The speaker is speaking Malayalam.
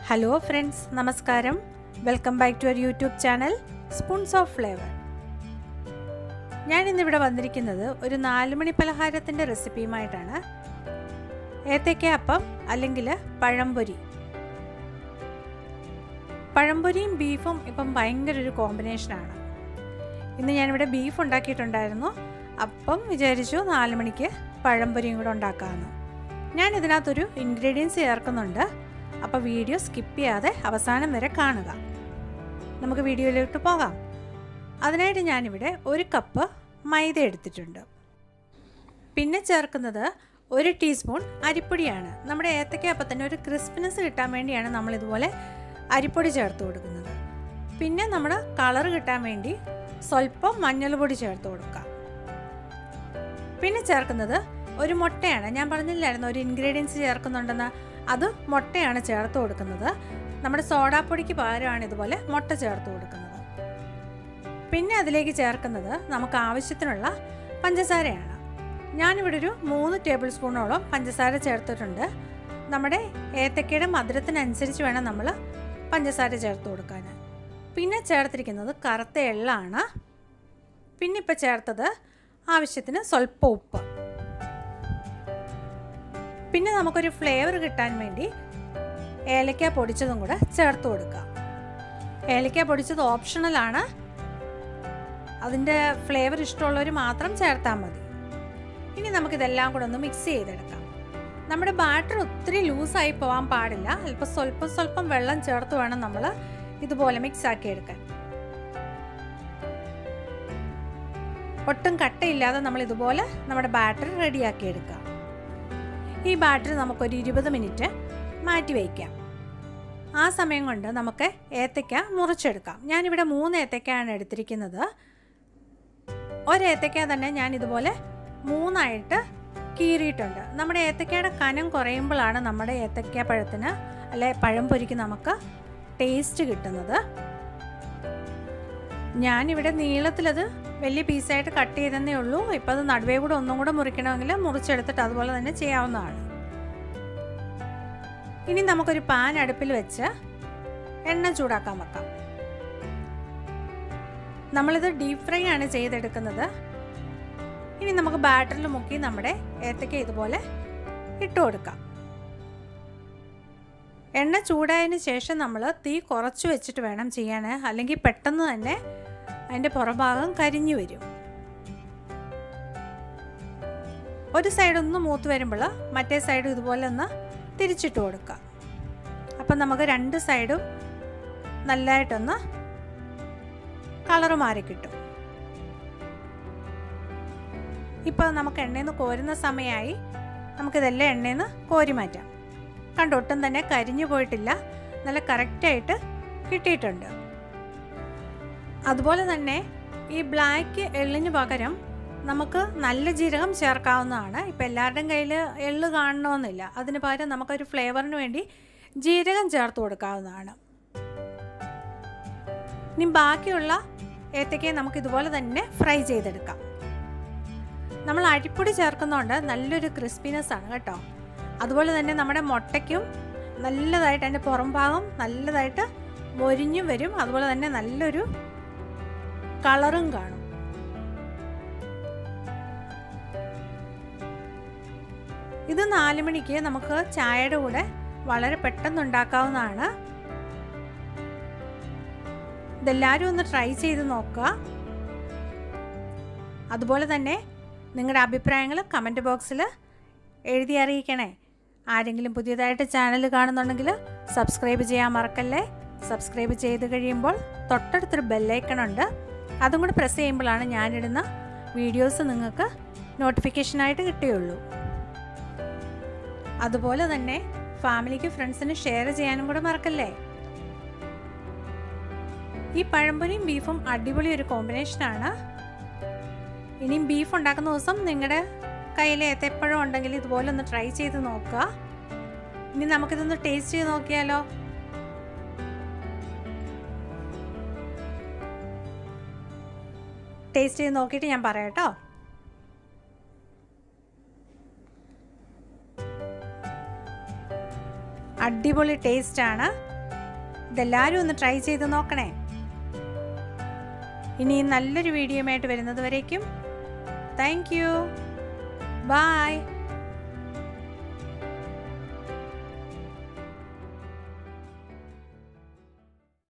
Hello friends, Namaskaram. Welcome back to our YouTube channel Spoons of Flavor. ഞാൻ ഇന്നിവിടെ വന്നിരിക്കുന്നത് ഒരു 4 മണി പലഹാരത്തിന്റെ റെസിപ്പിയുമായിട്ടാണ്. ഏത്തക്ക അപ്പം അല്ലെങ്കിൽ പഴംപൊരി. പഴംപൊരിയും ബീഫും ഇപ്പം ഭയങ്കര ഒരു കോമ്പിനേഷൻ ആണ്. ഇന്ന് ഞാൻ ഇവിടെ ബീഫ് ഉണ്ടാക്കിയിട്ടുണ്ടായിരുന്നു. അപ്പം വിചാരിച്ചു 4 മണിക്ക് പഴംപൊരിയും കൂടെ ഉണ്ടാക്കാമെന്ന്. ഞാൻ ഇതിനകത്തൊരു ഇൻഗ്രീഡിയൻസ് ചേർക്കുന്നുണ്ട്. അപ്പോൾ വീഡിയോ സ്കിപ്പ് ചെയ്യാതെ അവസാനം വരെ കാണുക. നമുക്ക് വീഡിയോയിലോട്ട് പോകാം. അതിനായിട്ട് ഞാനിവിടെ 1 കപ്പ് മൈദ എടുത്തിട്ടുണ്ട്. പിന്നെ ചേർക്കുന്നത് 1 ടീസ്പൂൺ അരിപ്പൊടിയാണ്. നമ്മുടെ ഏത്തക്കയപ്പത്തിന് ഒരു ക്രിസ്പിനെസ് കിട്ടാൻ വേണ്ടിയാണ് നമ്മൾ ഇതുപോലെ അരിപ്പൊടി ചേർത്ത് കൊടുക്കുന്നത്. പിന്നെ നമ്മൾ കളർ കിട്ടാൻ വേണ്ടി സ്വല്പം മഞ്ഞൾപ്പൊടി ചേർത്ത് കൊടുക്കാം. പിന്നെ ചേർക്കുന്നത് ഒരു മുട്ടയാണ്. ഞാൻ പറഞ്ഞില്ലായിരുന്നു ഒരു ഇൻഗ്രീഡിയൻസ് ചേർക്കുന്നുണ്ടെന്ന്. അത് മുട്ടയാണ് ചേർത്ത് കൊടുക്കുന്നത്. നമ്മുടെ സോഡാപ്പൊടിക്ക് പകരമാണ് ഇതുപോലെ മുട്ട ചേർത്ത് കൊടുക്കുന്നത്. പിന്നെ അതിലേക്ക് ചേർക്കുന്നത് നമുക്ക് ആവശ്യത്തിനുള്ള പഞ്ചസാരയാണ്. ഞാനിവിടെ ഒരു 3 ടേബിൾ സ്പൂണോളം പഞ്ചസാര ചേർത്തിട്ടുണ്ട്. നമ്മുടെ ഏത്തക്കയുടെ മധുരത്തിനനുസരിച്ച് വേണം നമ്മൾ പഞ്ചസാര ചേർത്ത് കൊടുക്കാൻ. പിന്നെ ചേർത്തിരിക്കുന്നത് കറുത്ത എള്ളാണ്. പിന്നെ ഇപ്പോൾ ചേർത്തത് ആവശ്യത്തിന് സ്വല്പം ഉപ്പ്. പിന്നെ നമുക്കൊരു ഫ്ലേവർ കിട്ടാൻ വേണ്ടി ഏലക്ക പൊടിച്ചതും കൂടെ ചേർത്ത് കൊടുക്കാം. ഏലക്ക പൊടിച്ചത് ഓപ്ഷണലാണ്. അതിൻ്റെ ഫ്ലേവർ ഇഷ്ടമുള്ളവർ മാത്രം ചേർത്താൽ മതി. ഇനി നമുക്കിതെല്ലാം കൂടെ ഒന്ന് മിക്സ് ചെയ്തെടുക്കാം. നമ്മുടെ ബാറ്റർ ഒത്തിരി ലൂസായി പോകാൻ പാടില്ല. അല്പം സ്വല്പം വെള്ളം ചേർത്ത് വേണം നമ്മൾ ഇതുപോലെ മിക്സ് ആക്കി എടുക്കാൻ. ഒട്ടും കട്ടയില്ലാതെ നമ്മൾ ഇതുപോലെ നമ്മുടെ ബാറ്റർ റെഡിയാക്കി എടുക്കാം. ഈ ബാറ്റർ നമുക്കൊരു 20 മിനിറ്റ് മാറ്റി വയ്ക്കാം. ആ സമയം കൊണ്ട് നമുക്ക് ഏത്തക്ക മുറിച്ചെടുക്കാം. ഞാനിവിടെ 3 ഏത്തക്കയാണ് എടുത്തിരിക്കുന്നത്. ഒരേത്തക്ക തന്നെ ഞാൻ ഇതുപോലെ 3ആയിട്ട് കീറിയിട്ടുണ്ട്. നമ്മുടെ ഏത്തക്കയുടെ കനം കുറയുമ്പോഴാണ് നമ്മുടെ ഏത്തക്ക പഴത്തിന് അല്ലെ പഴംപൊരിക്ക് നമുക്ക് ടേസ്റ്റ് കിട്ടുന്നത്. ഞാനിവിടെ നീളത്തിലത് വലിയ പീസായിട്ട് കട്ട് ചെയ്തതേ ഉള്ളൂ. ഇപ്പോൾ അത് നടുവേ കൂടെ ഒന്നും കൂടെ മുറിക്കണമെങ്കിൽ മുറിച്ചെടുത്തിട്ട് അതുപോലെ തന്നെ ചെയ്യാവുന്നതാണ്. ഇനി നമുക്കൊരു പാൻ അടുപ്പിൽ വെച്ച് എണ്ണ ചൂടാക്കാൻ വെക്കാം. നമ്മളിത് ഡീപ്പ് ഫ്രൈ ആണ് ചെയ്തെടുക്കുന്നത്. ഇനി നമുക്ക് ബാറ്ററിൽ മുക്കി നമ്മുടെ ഏത്തക്ക ഇതുപോലെ ഇട്ട് കൊടുക്കാം. എണ്ണ ചൂടായതിന് ശേഷം നമ്മൾ തീ കുറച്ച് വെച്ചിട്ട് വേണം ചെയ്യാൻ. അല്ലെങ്കിൽ പെട്ടെന്ന് തന്നെ അതിൻ്റെ പുറഭാഗം കരിഞ്ഞു വരും. ഒരു സൈഡ് ഒന്ന് മൂത്ത് വരുമ്പോൾ മറ്റേ സൈഡ് ഇതുപോലെ ഒന്ന് തിരിച്ചിട്ട് കൊടുക്കുക. അപ്പം നമുക്ക് 2 സൈഡും നല്ലതായിട്ടൊന്ന് കളറ് മാറി കിട്ടും. ഇപ്പോൾ നമുക്ക് എണ്ണയിൽ നിന്ന് കോരുന്ന സമയമായി. നമുക്കിതെല്ലാം എണ്ണയിൽ നിന്ന് കോരി മാറ്റാം. കണ്ടൊട്ടും തന്നെ കരിഞ്ഞു പോയിട്ടില്ല. നല്ല കറക്റ്റായിട്ട് കിട്ടിയിട്ടുണ്ട്. അതുപോലെ തന്നെ ഈ ബ്ലാക്ക് എള്ളിന് പകരം നമുക്ക് നല്ല ജീരകം ചേർക്കാവുന്നതാണ്. ഇപ്പം എല്ലാവരുടെയും കയ്യിൽ എള്ള് കാണണമെന്നില്ല. അതിന് പകരം നമുക്കൊരു ഫ്ലേവറിന് വേണ്ടി ജീരകം ചേർത്ത് കൊടുക്കാവുന്നതാണ്. ഇനി ബാക്കിയുള്ള ഏത്തക്കയെ നമുക്ക് ഇതുപോലെ തന്നെ ഫ്രൈ ചെയ്തെടുക്കാം. നമ്മൾ അരിപ്പൊടി ചേർക്കുന്നതുകൊണ്ട് നല്ലൊരു ക്രിസ്പിനെസ് ആണ് കേട്ടോ. അതുപോലെ തന്നെ നമ്മുടെ മുട്ടയ്ക്കും നല്ലതായിട്ട് അതിൻ്റെ പുറം ഭാഗം നല്ലതായിട്ട് മൊരിഞ്ഞും വരും. അതുപോലെ തന്നെ നല്ലൊരു കളറും കാണും. ഇത് 4 മണിക്ക് നമുക്ക് ചായയുടെ കൂടെ വളരെ പെട്ടെന്ന് ഉണ്ടാക്കാവുന്നതാണ്. ഇതെല്ലാവരും ഒന്ന് ട്രൈ ചെയ്ത് നോക്കുക. അതുപോലെ തന്നെ നിങ്ങളുടെ അഭിപ്രായങ്ങൾ കമൻറ്റ് ബോക്സിൽ എഴുതി അറിയിക്കണേ. ആരെങ്കിലും പുതിയതായിട്ട് ചാനൽ കാണുന്നുണ്ടെങ്കിൽ സബ്സ്ക്രൈബ് ചെയ്യാൻ മറക്കല്ലേ. സബ്സ്ക്രൈബ് ചെയ്ത് കഴിയുമ്പോൾ തൊട്ടടുത്തൊരു ബെല്ലൈക്കൺ ഉണ്ട്. അതും കൂടെ പ്രസ് ചെയ്യുമ്പോഴാണ് ഞാനിടുന്ന വീഡിയോസ് നിങ്ങൾക്ക് നോട്ടിഫിക്കേഷനായിട്ട് കിട്ടുകയുള്ളൂ. അതുപോലെ തന്നെ ഫാമിലിക്ക് ഫ്രണ്ട്സിന് ഷെയർ ചെയ്യാനും കൂടെ മറക്കല്ലേ. ഈ പഴംപൊരിയും ബീഫും അടിപൊളി ഒരു കോമ്പിനേഷനാണ്. ഇനിയും ബീഫ് ഉണ്ടാക്കുന്ന ദിവസം നിങ്ങളുടെ കയ്യിൽ ഏത്തപ്പഴം ഉണ്ടെങ്കിൽ ഇതുപോലെ ഒന്ന് ട്രൈ ചെയ്ത് നോക്കുക. ഇനി നമുക്കിതൊന്ന് ടേസ്റ്റ് ചെയ്ത് നോക്കിയാലോ. ടേസ്റ്റ് ചെയ്ത് നോക്കിയിട്ട് ഞാൻ പറയാം കേട്ടോ. അടിപൊളി ടേസ്റ്റാണ്. ഇതെല്ലാവരും ഒന്ന് ട്രൈ ചെയ്ത് നോക്കണേ. ഇനി നല്ലൊരു വീഡിയോയുമായിട്ട് വരുന്നത് വരേക്കും താങ്ക് യു. ബൈ.